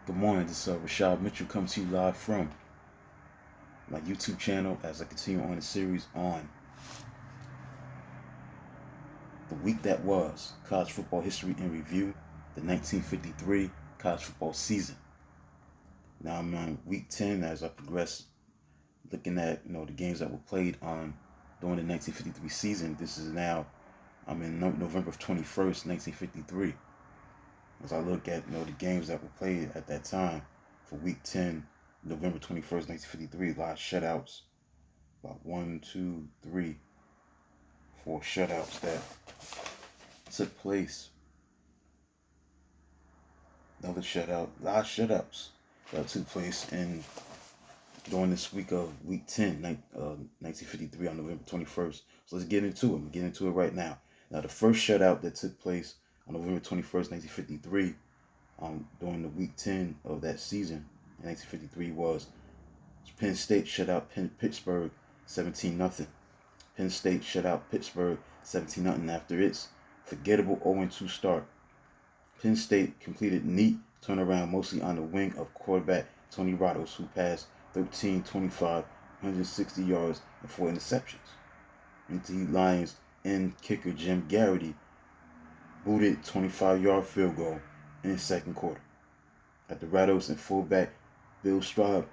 Good morning, this is Rashad Mitchell coming to you live from my YouTube channel as I continue on the series on the week that was college football history in review, the 1953 college football season. Now I'm on week 10 as I progress, looking at the games that were played on during the 1953 season. This is now I'm in November 21st, 1953. As I look at the games that were played at that time for week 10, November 21st, 1953, a lot of shutouts. About 1, 2, 3, 4 shutouts that took place. Another shutout, a lot of shutouts that took place during this week of week 10, 1953 on November 21st. So let's get into it. I'm getting into it right now. Now, the first shutout that took place on November 21st, 1953, during the week 10 of that season in 1953 was Penn State shut out Pittsburgh 17-0. Penn State shut out Pittsburgh 17-0 after its forgettable 0-2 start. Penn State completed neat turnaround mostly on the wing of quarterback Tony Rados, who passed 13-25, 160 yards and 4 interceptions. NT Lions end kicker Jim Garrity booted 25-yard field goal in the second quarter. After Rados and fullback Bill Straub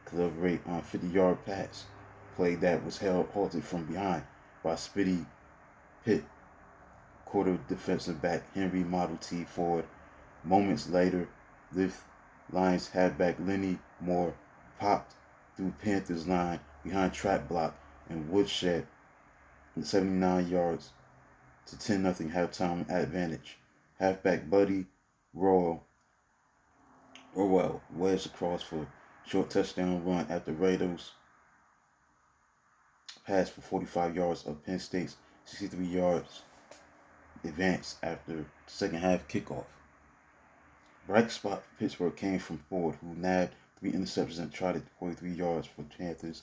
collaborate on a 50-yard pass play that was halted from behind by Spitty Pitt, quarter defensive back Henry Model T Ford. Moments later, Lions halfback Lenny Moore popped through Panthers line behind trap block and woodshed 79 yards to 10-0 halftime advantage. Halfback Buddy Orwell wedged across for short touchdown run after Rados passed for 45 yards of Penn State's 63 yards advance after the second half kickoff. Bright spot for Pittsburgh came from Ford, who nabbed 3 interceptions and trotted 43 yards for Panthers'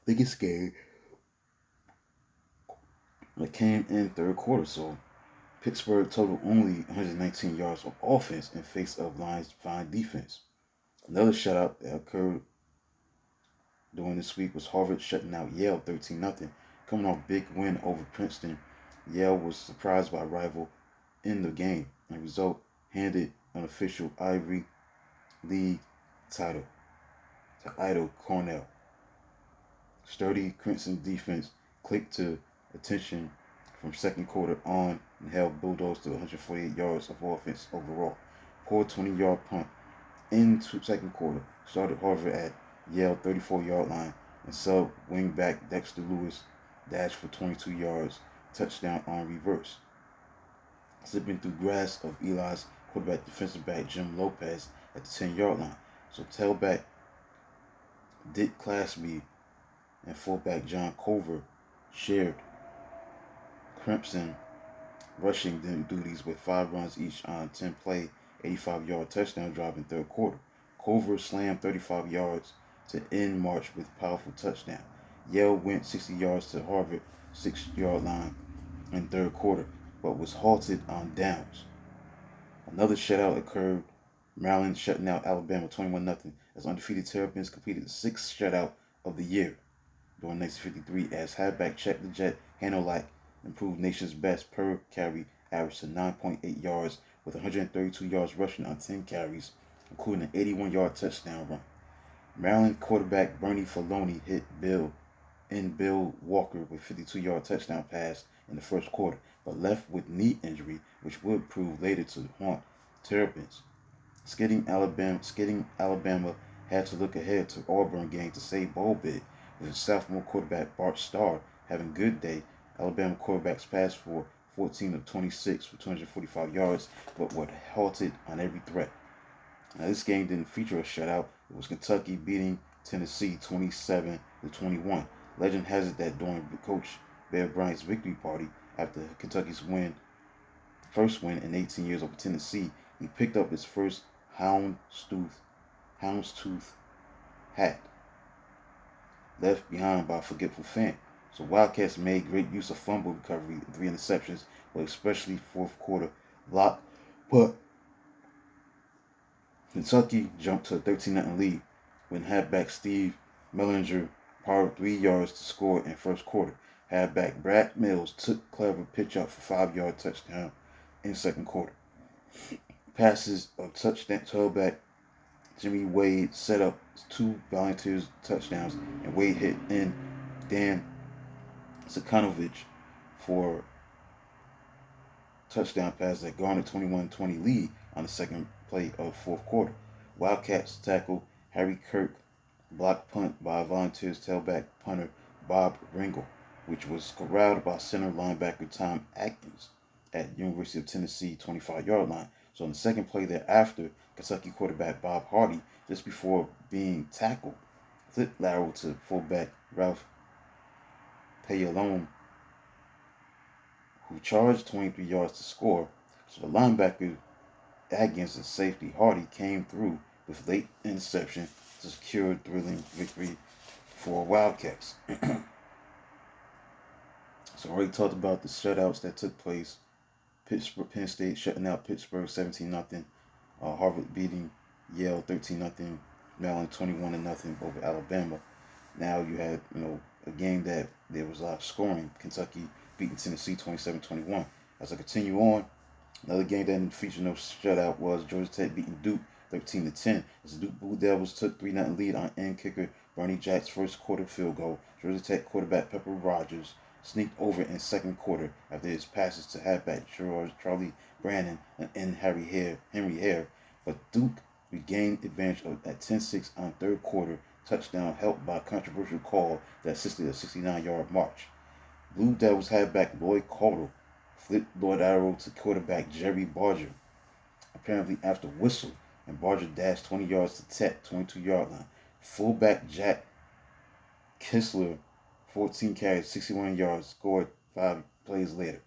biggest game that came in third quarter. So Pittsburgh totaled only 119 yards of offense in face of Lions' fine defense. Another shutout that occurred during this week was Harvard shutting out Yale 13-0. Coming off big win over Princeton, Yale was surprised by rival in the game. The result handed unofficial Ivy League title to Idle Cornell. Sturdy Crimson defense clicked to attention from second quarter on and held Bulldogs to 148 yards of offense overall. Poor 20-yard punt into second quarter started Harvard at Yale 34-yard line, and sub wingback Dexter Lewis dashed for 22 yards, touchdown on reverse. Slipping through grass of Eli's quarterback defensive back Jim Lopez at the 10-yard line. So tailback Dick Clasby and fullback John Culver shared Crimson rushing duties with 5 runs each on 10-play, 85-yard touchdown drive in third quarter. Culver slammed 35 yards to end March with a powerful touchdown. Yale went 60 yards to Harvard 6-yard line in third quarter, but was halted on downs. Another shutout occurred. Maryland shutting out Alabama 21-0 as undefeated Terrapins completed the 6th shutout of the year during 1953 as halfback Check the Jet Hanolak improved nation's best per carry average to 9.8 yards with 132 yards rushing on 10 carries, including an 81-yard touchdown run. Maryland quarterback Bernie Faloney hit Bill Walker with a 52-yard touchdown pass in the first quarter, but left with knee injury, which would prove later to haunt Terrapins. Skidding Alabama had to look ahead to Auburn game to save bowl bid, with sophomore quarterback Bart Starr having a good day. Alabama quarterbacks passed for 14 of 26 for 245 yards, but were halted on every threat. Now, this game didn't feature a shutout. It was Kentucky beating Tennessee 27-21. Legend has it that during Coach Bear Bryant's victory party after Kentucky's first win in 18 years over Tennessee, he picked up his first houndstooth hat left behind by a forgetful fan. So Wildcats made great use of fumble recovery and 3 interceptions, but especially fourth quarter block put Kentucky jumped to a 13-0 lead when halfback Steve Mellinger powered 3 yards to score in first quarter. Halfback Brad Mills took clever pitch out for 5-yard touchdown in second quarter. Passes of touchdown tailback Jimmy Wade set up 2 Volunteers touchdowns, and Wade hit in Dan Sakanovich for touchdown pass that garnered 21-20 lead on the second play of fourth quarter. Wildcats tackle Harry Kirk blocked punt by Volunteers tailback punter Bob Ringle, which was corralled by center linebacker Tom Atkins at University of Tennessee 25-yard line. So on the second play thereafter, Kentucky quarterback Bob Hardy, just before being tackled, flipped lateral to fullback Ralph Payalone, who charged 23 yards to score. So the linebacker Atkins and safety Hardy came through with late interception to secure a thrilling victory for Wildcats. So I already talked about the shutouts that took place. Penn State shutting out Pittsburgh 17-0. Harvard beating Yale 13-0. Maryland 21-0 over Alabama. Now you had, a game that there was a lot of scoring. Kentucky beating Tennessee 27-21. As I continue on, another game that didn't feature no shutout was Georgia Tech beating Duke 13-10. As the Duke Blue Devils took 3-0 lead on end kicker Bernie Jack's first quarter field goal. Georgia Tech quarterback Pepper Rogers sneaked over in second quarter after his passes to halfback Charlie Brandon and Henry Hare, but Duke regained advantage at 10-6 on third quarter touchdown helped by a controversial call that assisted a 69-yard march. Blue Devils halfback Lloyd Caudle flipped Lloyd arrow to quarterback Jerry Barger, apparently after whistle, and Barger dashed 20 yards to Tech 22-yard line. Fullback Jack Kistler 14 carries, 61 yards, scored 5 plays later.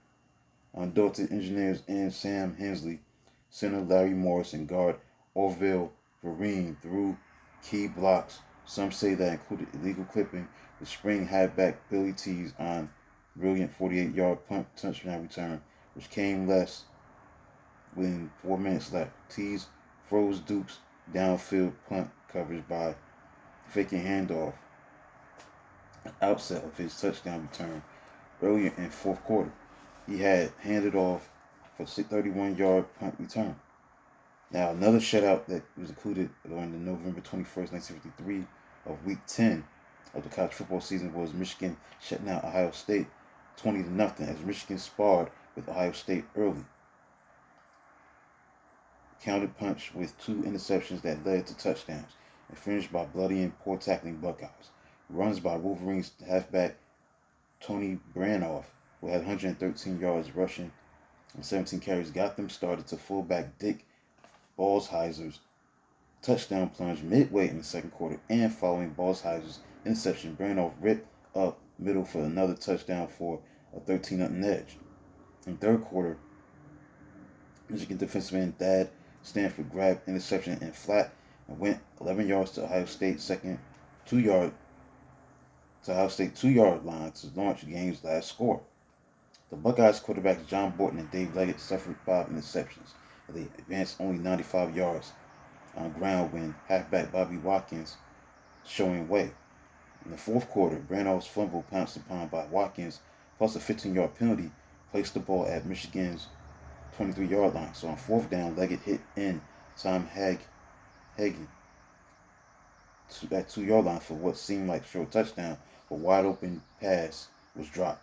Undaunted engineers and Sam Hensley, center Larry Morris, and guard Orville Vereen threw key blocks. Some say that included illegal clipping with spring halfback Billy Tees on brilliant 48-yard punt touchdown return, which came less when 4 minutes left. Tees froze Duke's downfield punt coverage by faking handoff outset of his touchdown return earlier in fourth quarter. He had handed off for 31-yard punt return. Now, another shutout that was included on the November 21st, 1953 of Week 10 of the college football season was Michigan shutting out Ohio State 20-0 as Michigan sparred with Ohio State early. Counted punch with 2 interceptions that led to touchdowns and finished by bloody and poor tackling Buckeyes. Runs by Wolverines halfback Tony Branoff, who had 113 yards rushing and 17 carries, got them started to fullback Dick Ballsheiser's touchdown plunge midway in the second quarter, and following Ballsheiser's interception, Branoff ripped up middle for another touchdown for a 13-0 edge. In third quarter, Michigan defenseman Thad Stanford grabbed interception in flat and went 11 yards to Ohio State 2-yard line to launch the game's last score. The Buckeyes quarterbacks John Borton and Dave Leggett suffered 5 interceptions, and they advanced only 95 yards on ground when halfback Bobby Watkins showing way. In the fourth quarter, Branoff's fumble pounced upon by Watkins, plus a 15-yard penalty, placed the ball at Michigan's 23-yard line. So on fourth down, Leggett hit in Tom Hagen at 2-yard line for what seemed like a short touchdown, but wide open pass was dropped.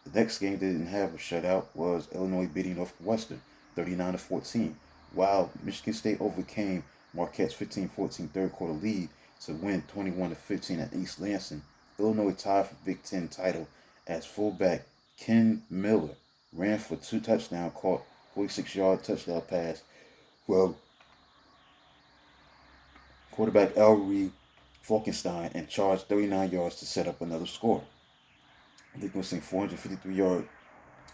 The next game that didn't have a shutout was Illinois beating Northwestern 39-14, while Michigan State overcame Marquette's 15-14 third quarter lead to win 21-15 at East Lansing. Illinois tied for Big Ten title as fullback Ken Miller ran for 2 touchdowns, caught 46-yard touchdown pass. Well, quarterback Ellery Falkenstein and charged 39 yards to set up another score. Witnessing 453-yard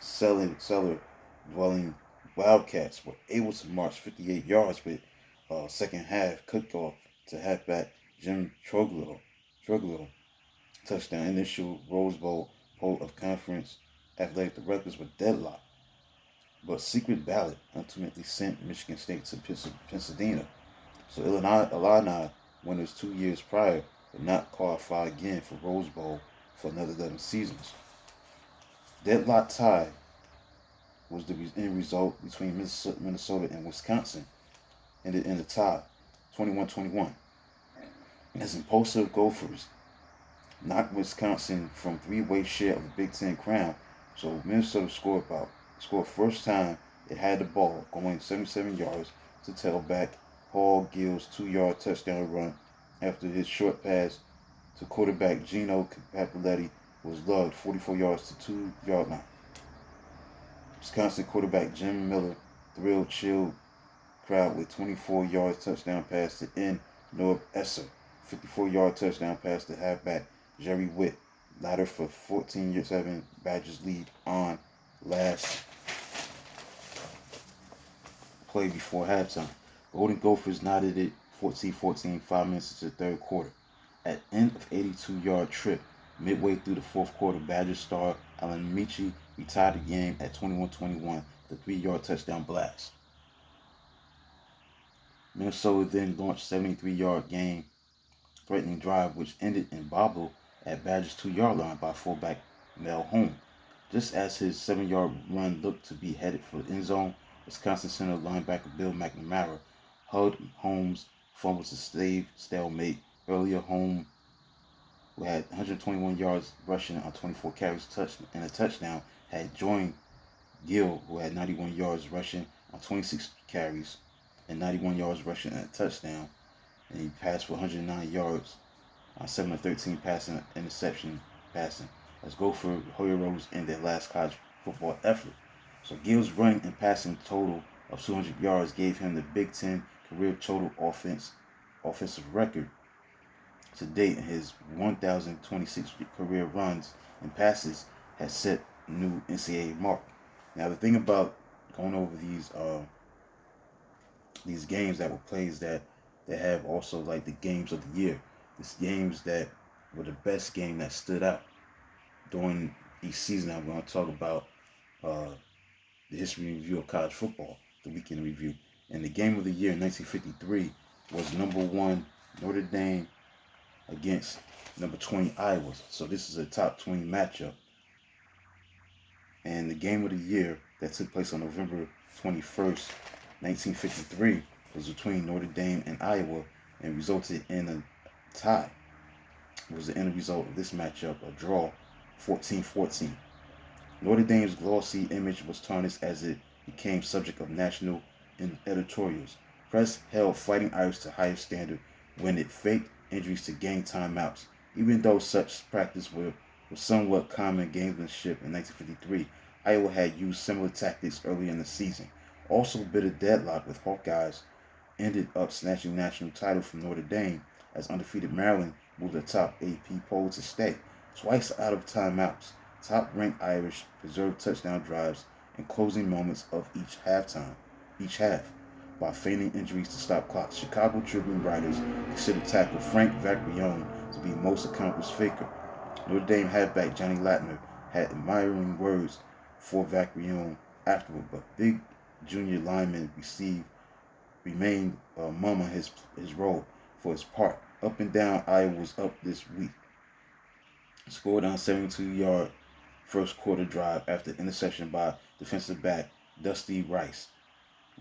cellar dwelling Wildcats were able to march 58 yards with second half cook-off to halfback Jim Troglio. Touchdown. Initial Rose Bowl poll of conference athletic directors were deadlocked. but secret ballot ultimately sent Michigan State to Pasadena. So Illini winners 2 years prior would not qualify again for Rose Bowl for another 11 seasons. Deadlock tie was the end result between Minnesota and Wisconsin, ended in a tie, 21-21. As impulsive Gophers knocked Wisconsin from three-way share of the Big Ten crown, so Minnesota scored first time it had the ball, going 77 yards to tailback Paul Gill's 2-yard touchdown run after his short pass to quarterback Gino Cappelletti was lugged 44 yards to 2-yard line. Wisconsin quarterback Jim Miller thrilled chill crowd with 24 yards touchdown pass to end Noah Esser, 54-yard touchdown pass to halfback Jerry Witt, latter for 14-7 Badgers lead on last play before halftime. Golden Gophers knotted it 14-14, 5 minutes into the third quarter. At end of 82-yard trip, midway through the fourth quarter, Badgers star Alan Michi retired the game at 21-21, the 3-yard touchdown blast. Minnesota then launched a 73-yard game-threatening drive, which ended in bobble at Badgers' 2-yard line by fullback Mel Holmes. Just as his 7-yard run looked to be headed for the end zone, Wisconsin center linebacker Bill McNamara hugged Holmes' fumble to save stalemate. Earlier, Holmes, who had 121 yards rushing on 24 carries and a touchdown, had joined Gill, who had 91 yards rushing on 26 carries and 91 yards rushing and a touchdown. And he passed for 109 yards on 7 of 13 passing as Gopher Heroes in their last college football effort. So Gill's running and passing total of 200 yards gave him the Big Ten career total offensive record to date. His 1,026 career runs and passes has set new NCAA mark. Now the thing about going over these games that were plays that they have also like the games of the year. These games that were the best game that stood out during each season. I'm going to talk about the history review of college football, the weekend review. And the game of the year in 1953 was number 1 Notre Dame against number 20 Iowa. So this is a top 20 matchup. And the game of the year that took place on November 21st, 1953 was between Notre Dame and Iowa and resulted in a tie. It was the end result of this matchup, a draw, 14-14. Notre Dame's glossy image was tarnished as it became subject of national editorials. Press held Fighting Irish to higher standard when it faked injuries to gain timeouts. Even though such practice was somewhat common gamesmanship in 1953, Iowa had used similar tactics early in the season. Also bitter deadlock with Hawkeyes ended up snatching national title from Notre Dame as undefeated Maryland moved atop AP poll to stay. Twice out of timeouts, top-ranked Irish preserved touchdown drives and closing moments of each half, by feigning injuries to stop clocks. Chicago Tribune writers considered tackle Frank Vacchione to be most accomplished faker. Notre Dame halfback Johnny Latner had admiring words for Vacchione afterward, but big junior lineman remained mum on his role for his part. Up and down, Iowa was up this week. Scored on a 72-yard first quarter drive after interception by defensive back Dusty Rice.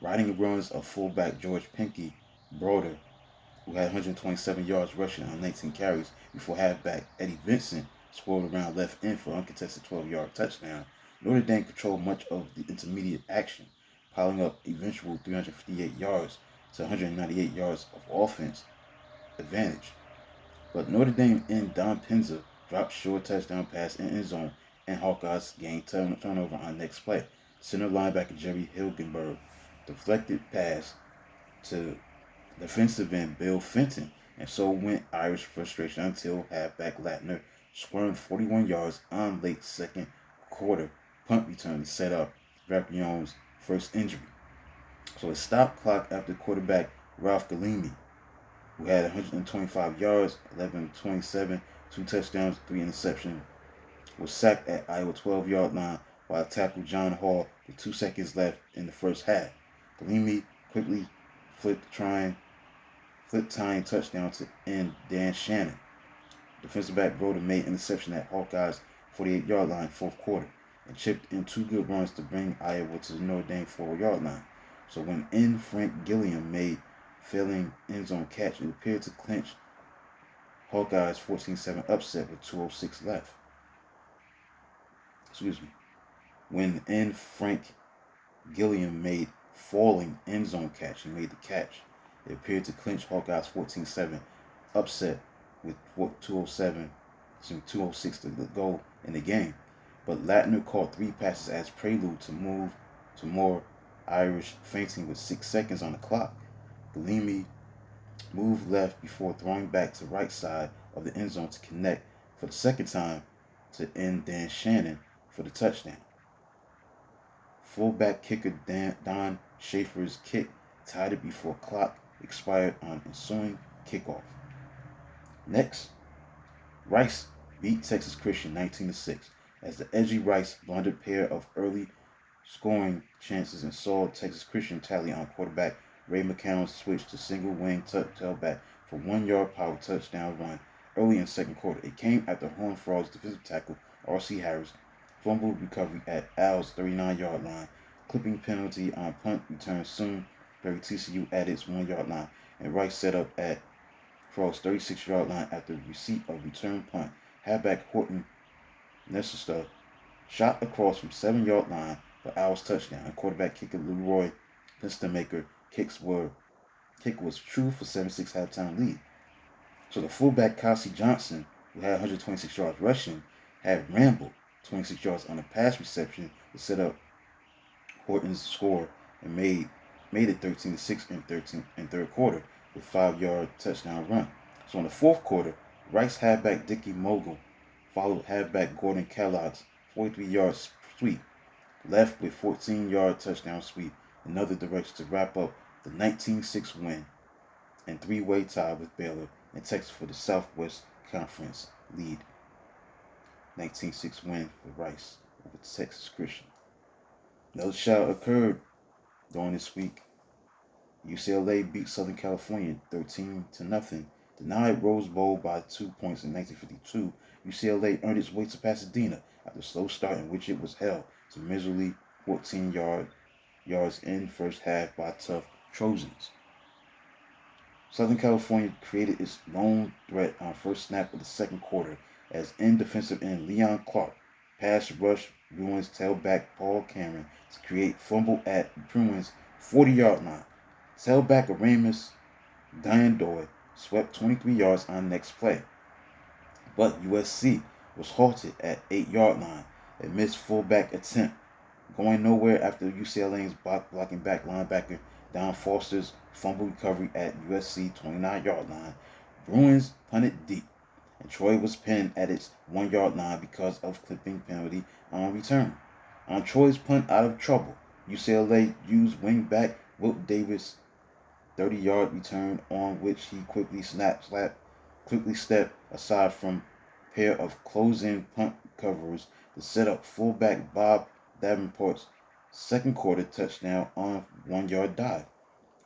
Riding runs of fullback George Pinky Broder, who had 127 yards rushing on 19 carries before halfback Eddie Vincent scored around left end for an uncontested 12-yard touchdown. Notre Dame controlled much of the intermediate action, piling up eventual 358 yards to 198 yards of offense advantage. But Notre Dame end Don Penza dropped short touchdown pass in end zone, and Hawkeyes gained turnover on next play. Center linebacker Jerry Hilgenberg deflected pass to defensive end Bill Fenton, and so went Irish frustration until halfback Latner squirmed 41 yards on late second quarter punt return to set up Vacchione's first injury. So a stop clock after quarterback Ralph Galimi, who had 125 yards, 11-27, 2 touchdowns, 3 interceptions, was sacked at Iowa 12-yard line while tackle John Hall with 2 seconds left in the first half. Galimi quickly flipped tying touchdown to end Dan Shannon. Defensive back Broder made interception at Hawkeyes 48-yard line fourth quarter and chipped in 2 good runs to bring Iowa to the Notre Dame 4-yard line. So when in Frank Gilliam made failing end zone catch, it appeared to clinch Hawkeyes 14-7 upset with 2:06 left. Excuse me. When in Frank Gilliam made falling end zone catch, he made the catch. It appeared to clinch Hawkeyes 14-7 upset with 2:06 to go in the game. But Latner caught 3 passes as prelude to move to more Irish feinting with 6 seconds on the clock. Galimi moved left before throwing back to right side of the end zone to connect for the second time to end Dan Shannon for the touchdown. Fullback kicker Don Schaefer's kick tied it before clock expired on ensuing kickoff. Next, Rice beat Texas Christian 19-6 as the edgy Rice blundered pair of early scoring chances and saw Texas Christian tally on quarterback Ray McCown's switch to single wing tailback for 1-yard power touchdown run early in the second quarter. It came after Horned Frogs defensive tackle R.C. Harris fumbled recovery at Al's 39-yard line, clipping penalty on punt return soon buried TCU at its 1-yard line, and Rice set up at Frogs' 36-yard line after receipt of return punt. Halfback Horton Necessiter shot across from 7-yard line for Owls touchdown, and quarterback kicker Leroy Pinstamaker kick was true for 7-6 halftime lead. So the fullback Cassie Johnson, who had 126 yards rushing, had rambled 26 yards on a pass reception to set up Horton's score and made it 13-6 in third quarter with 5-yard touchdown run. So in the fourth quarter, Rice halfback Dickie Mogul followed halfback Gordon Kellogg's 43-yard sweep, left with 14-yard touchdown sweep in other direction to wrap up the 19-6 win and 3-way tie with Baylor and Texas for the Southwest Conference lead. 19-6 win for Rice over Texas Christian. Another shootout occurred during this week. UCLA beat Southern California 13-0. Denied Rose Bowl by 2 points in 1952, UCLA earned its way to Pasadena after a slow start in which it was held to miserably 14 yards in first half by tough Trojans. Southern California created its lone threat on first snap of the second quarter as defensive end Leon Clark pass rush Bruins tailback Paul Cameron to create fumble at Bruins 40-yard line. Tailback Aramis Diandoy swept 23 yards on next play, but USC was halted at 8-yard line amidst fullback attempt, going nowhere after UCLA's blocking back linebacker Don Foster's fumble recovery at USC 29-yard line. Bruins punted deep, and Troy was pinned at its 1-yard line because of clipping penalty on return. On Troy's punt out of trouble, UCLA used wingback Wilt Davis' 30-yard return on which he quickly stepped aside from a pair of close-in punt coverers to set up fullback Bob Davenport's second quarter touchdown on 1-yard dive.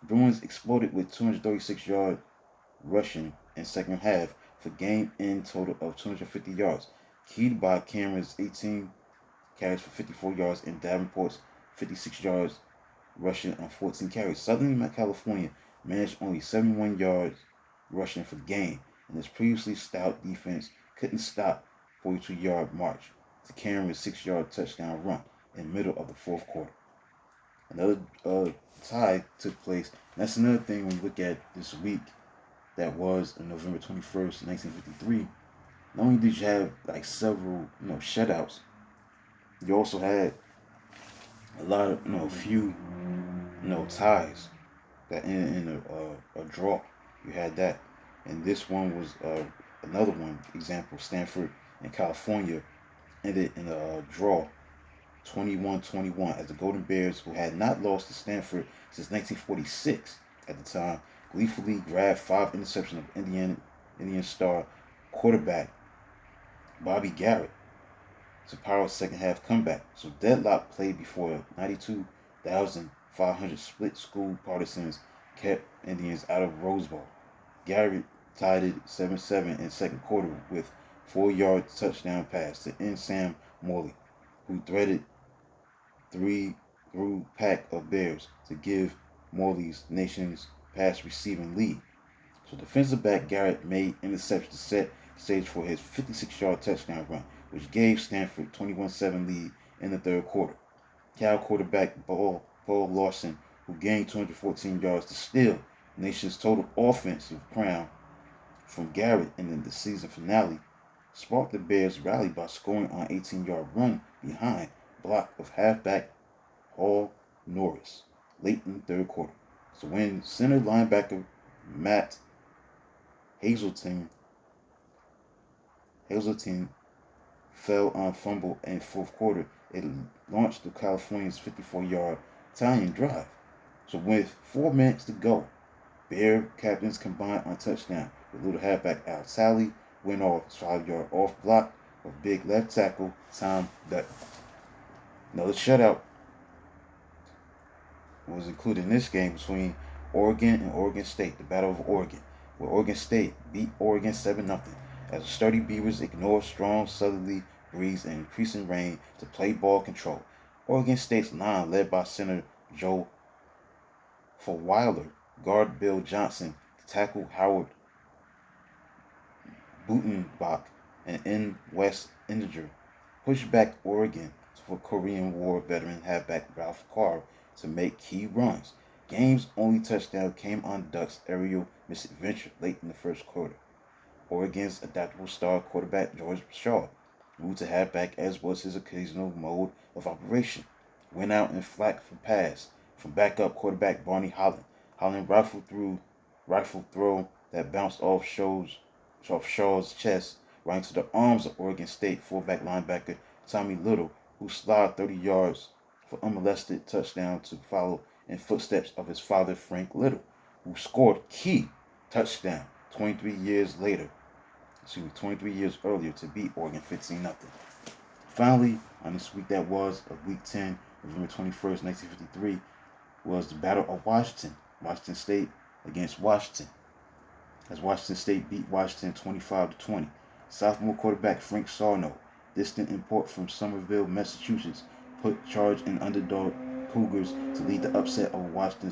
Bruins exploded with 236 yards rushing in second half for game-end total of 250 yards, keyed by Cameron's 18 carries for 54 yards and Davenport's 56 yards rushing on 14 carries. Southern California managed only 71 yards rushing for the game, and its previously stout defense couldn't stop 42-yard march to Cameron's 6-yard touchdown run in the middle of the fourth quarter. Another tie took place, and that's another thing when you look at this week that was on November 21st, 1953. Not only did you have like several shutouts, you also had a lot of few ties that in a draw. You had that, and this one was another one. Example: Stanford and California ended in a draw, 21-21, as the Golden Bears, who had not lost to Stanford since 1946 at the time, gleefully grabbed 5 interceptions of Indian star quarterback Bobby Garrett. to power second half comeback. So deadlock played before 92,500 split school partisans kept Indians out of Rose Bowl. Garrett tied it 7-7 in second quarter with 4-yard touchdown pass to end Sam Morley, who threaded three through pack of Bears to give Morley's nation's pass receiving lead. So defensive back Garrett made interception to set stage for his 56-yard touchdown run, which gave Stanford 21-7 lead in the third quarter. Cal quarterback Paul Lawson, who gained 214 yards to steal the nation's total offensive crown from Garrett in the season finale, sparked the Bears' rally by scoring on an 18-yard run behind block of halfback Paul Norris late in the third quarter. So when center linebacker Matt Hazelton fell on fumble in fourth quarter, it launched the Californians' 54-yard tying drive. So with 4 minutes to go, Bear captains combined on touchdown with little halfback Al Talley went off his 5-yard off block of big left tackle Tom Dutton. Another shutout was included in this game between Oregon and Oregon State, the Battle of Oregon, where Oregon State beat Oregon 7-0 as the sturdy Beavers ignored strong southerly breeze and increasing rain to play ball control. Oregon State's line, led by center Joe Fowler, guard Bill Johnson, tackle Howard Butenbach, and end West Indiger, pushed back Oregon for Korean War veteran halfback Ralph Carr to make key runs. Game's only touchdown came on Ducks' aerial misadventure late in the first quarter. Oregon's adaptable star quarterback George Shaw moved to halfback, as was his occasional mode of operation. Went out in flat for pass from backup quarterback Barney Holland. Holland rifled throw that bounced off Shaw's chest right into the arms of Oregon State fullback linebacker Tommy Little, who slid 30 yards for unmolested touchdown to follow in footsteps of his father Frank Little, who scored key touchdown 23 years earlier to beat Oregon 15-0. Finally, on this week that was of Week 10, November 21st, 1953, was the Battle of Washington. Washington State against Washington, as Washington State beat Washington 25-20. Sophomore quarterback Frank Sarno, distant import from Somerville, Massachusetts, put charge in underdog Cougars to lead the upset over Washington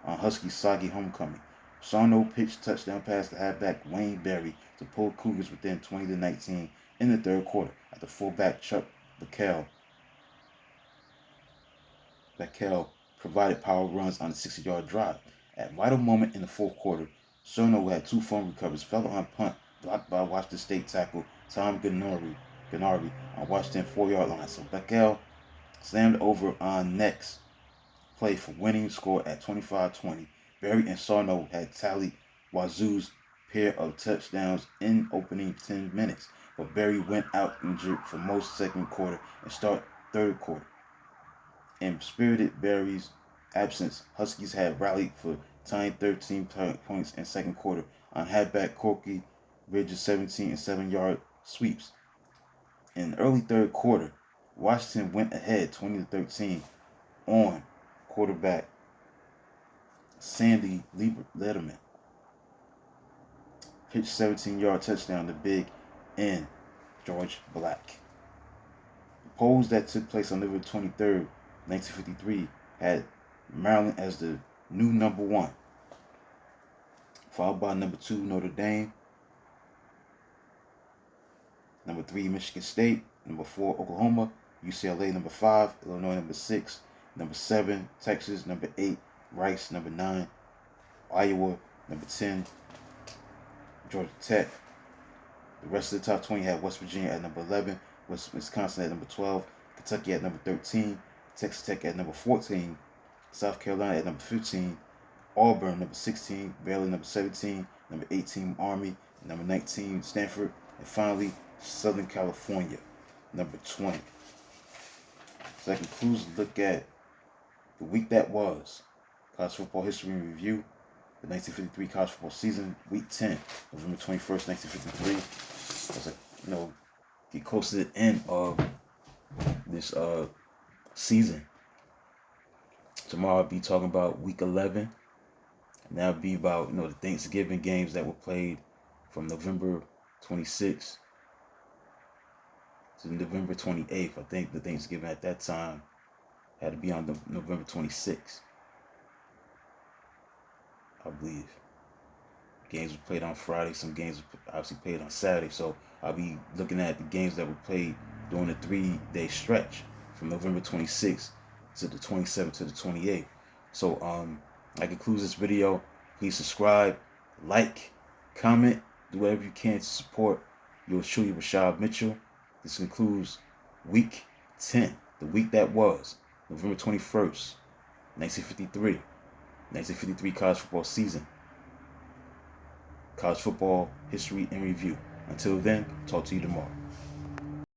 on Husky's soggy homecoming. Sarno pitched touchdown pass to halfback Wayne Berry to pull Cougars within 20-19 in the third quarter after fullback Chuck Bacall provided power runs on a 60-yard drive. At vital moment in the fourth quarter, Sarno had 2 fumble recoveries, fell on punt, blocked by Washington State tackle Tom Gennari on Washington 4-yard line. So Bacall slammed over on next play for winning score at 25-20. Berry and Sarno had tallied Wazoo's pair of touchdowns in opening 10 minutes, but Berry went out injured for most second quarter and start third quarter. In spirited Berry's absence, Huskies had rallied for tying 13 points in second quarter on halfback Corky Ridge's 17 and 7-yard sweeps. In the early third quarter, Washington went ahead 20-13 on quarterback Sandy Letterman. Pitched 17-yard touchdown to big end George Black. The polls that took place on November 23rd, 1953 had Maryland as the new number 1, followed by number 2 Notre Dame, number 3 Michigan State, number 4 Oklahoma, UCLA number 5, Illinois number 6, number 7 Texas, number 8 Rice, number 9 Iowa, number 10 Georgia Tech. The rest of the top 20 had West Virginia at number 11, Wisconsin at number 12, Kentucky at number 13, Texas Tech at number 14, South Carolina at number 15, Auburn number 16, Baylor number 17, number 18 Army, number 19 Stanford, and finally Southern California number 20. So that concludes the look at the week that was college football history and review, the 1953 college football season, week 10, November 21st, 1953. As get close to the end of this season. Tomorrow I'll be talking about week 11. And that'll be about, the Thanksgiving games that were played from November 26th to November 28th. I think the Thanksgiving at that time had to be on November 26th, I believe. Games were played on Friday. Some games were obviously played on Saturday. So I'll be looking at the games that were played during the 3-day stretch from November 26th to the 27th to the 28th. So that concludes this video. Please subscribe, like, comment, do whatever you can to support yours truly, Rashad Mitchell. This concludes week 10, the week that was November 21st, 1953 college football season. College football history and review. Until then, talk to you tomorrow.